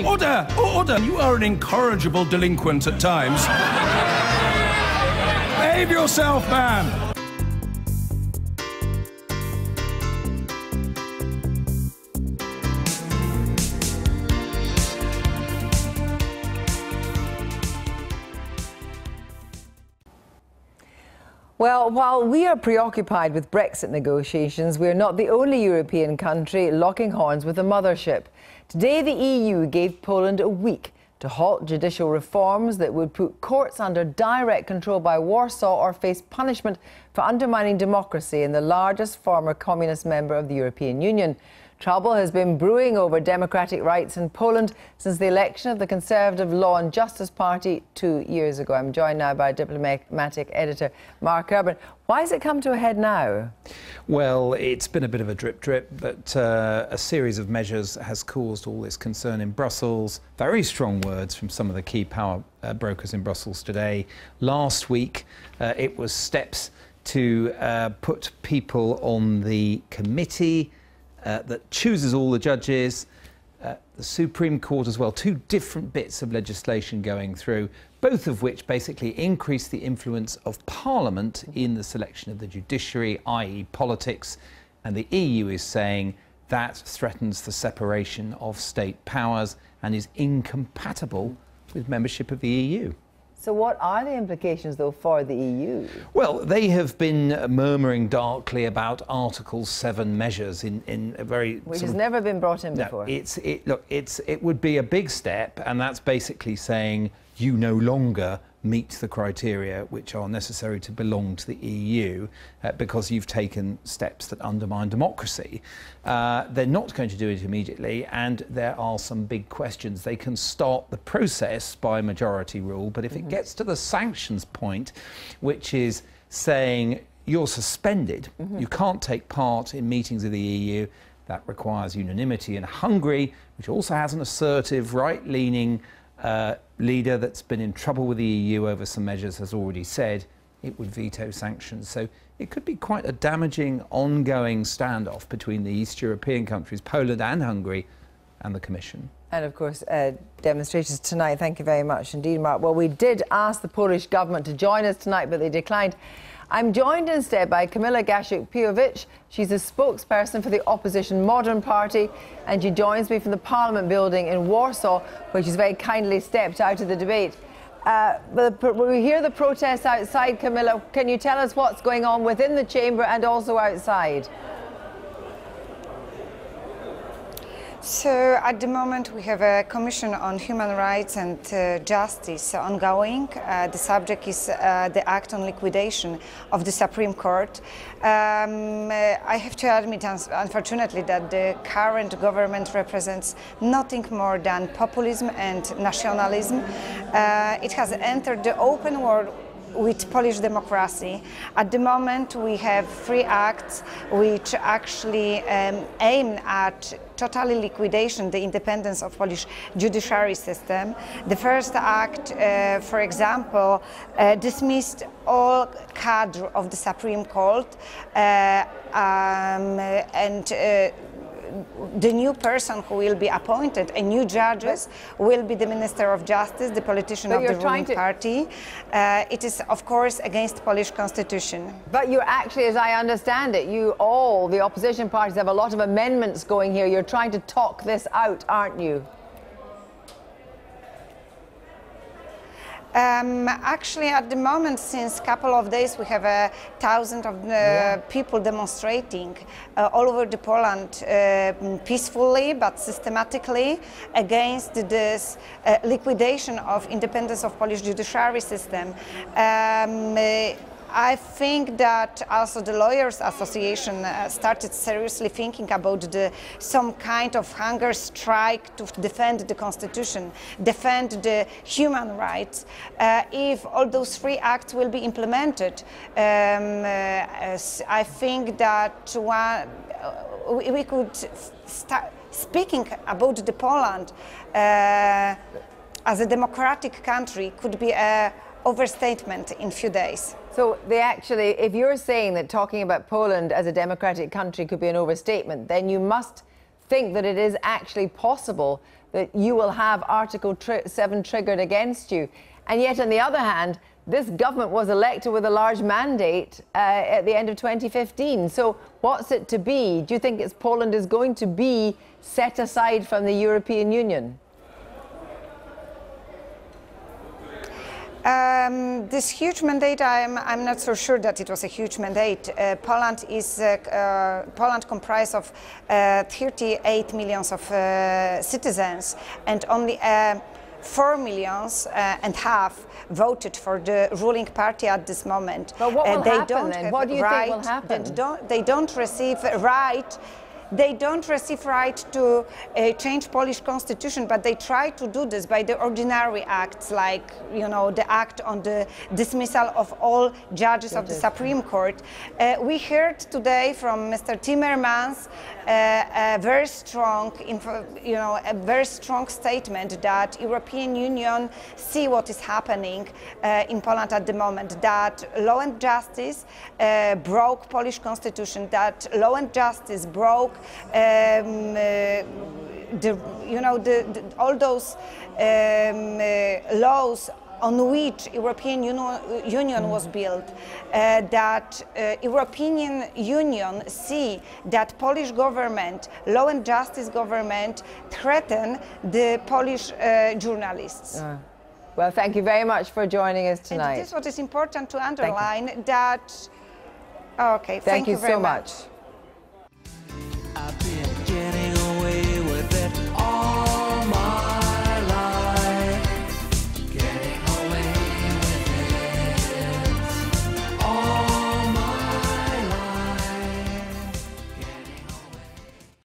Order! Order! You are an incorrigible delinquent at times. Behave yourself, man! Well, while we are preoccupied with Brexit negotiations, we are not the only European country locking horns with the mothership. Today, the EU gave Poland a week to halt judicial reforms that would put courts under direct control by Warsaw or face punishment for undermining democracy in the largest former communist member of the European Union. Trouble has been brewing over democratic rights in Poland since the election of the Conservative Law and Justice Party 2 years ago. I'm joined now by diplomatic editor Mark Urban. Why has it come to a head now? Well, it's been a bit of a drip, but a series of measures has caused all this concern in Brussels. Very strong words from some of the key power brokers in Brussels today. Last week, it was steps to put people on the committee that chooses all the judges, the Supreme Court as well. Two different bits of legislation going through, both of which basically increase the influence of Parliament in the selection of the judiciary, i.e. politics. And the EU is saying that threatens the separation of state powers and is incompatible with membership of the EU. So what are the implications, though, for the EU? Well, they have been murmuring darkly about Article 7 measures in a very... Which has never been brought in before. It would be a big step, and that's basically saying you no longer meet the criteria which are necessary to belong to the EU because you've taken steps that undermine democracy. They're not going to do it immediately, and there are some big questions. They can start the process by majority rule, but if it gets to the sanctions point, which is saying you're suspended, you can't take part in meetings of the EU, that requires unanimity. And Hungary, which also has an assertive, right-leaning leader that's been in trouble with the EU over some measures, has already said it would veto sanctions. So it could be quite a damaging, ongoing standoff between the East European countries, Poland and Hungary, and the Commission. And of course, demonstrations tonight. Thank you very much indeed, Mark. Well, we did ask the Polish government to join us tonight, but they declined. I'm joined instead by Kamila Gasiuk-Pijowicz. She's a spokesperson for the opposition Modern Party, and she joins me from the Parliament building in Warsaw, where she's very kindly stepped out of the debate. We hear the protests outside, Kamila. Can you tell us what's going on within the chamber and also outside? So at the moment we have a Commission on Human Rights and Justice ongoing. The subject is the act on liquidation of the Supreme Court. I have to admit, unfortunately, that the current government represents nothing more than populism and nationalism. It has entered the open world with Polish democracy. At the moment we have 3 acts which actually aim at totally liquidation the independence of Polish judiciary system. The first act, for example, dismissed all cadre of the Supreme Court the new person who will be appointed, new judges, will be the Minister of Justice, the politician of the ruling party. It is, of course, against Polish constitution. But you're actually, as I understand it, the opposition parties have a lot of amendments going here. You're trying to talk this out, aren't you? Actually, at the moment, since a couple of days, we have 1,000 of people demonstrating all over the Poland peacefully but systematically against this liquidation of independence of Polish judiciary system. I think that also the Lawyers Association started seriously thinking about some kind of hunger strike to defend the constitution, defend the human rights. If all those 3 acts will be implemented, I think that we could start speaking about the Poland as a democratic country could be a overstatement in a few days. So if you're saying that talking about Poland as a democratic country could be an overstatement, then you must think that it is actually possible that you will have Article 7 triggered against you. And yet, on the other hand, this government was elected with a large mandate at the end of 2015. So what's it to be? Do you think Poland is going to be set aside from the European Union? This huge mandate, I'm not so sure that it was a huge mandate. Poland comprised of 38 million of citizens, and only 4 millions and half voted for the ruling party at this moment. But what will happen then? What do you think will happen? They don't receive right. They don't receive right to change Polish constitution, but they try to do this by the ordinary acts, like, you know, the act on the dismissal of all judges of the Supreme Court. We heard today from Mr. Timmermans a very strong, a very strong statement that European Union see what is happening in Poland at the moment. That Law and Justice broke Polish constitution. That Law and Justice broke all those laws on which European Union was built, that European Union see that Polish government, Law and Justice government, threaten the Polish journalists. Well, thank you very much for joining us tonight. And this is what is important to underline, that... Okay, thank you very much.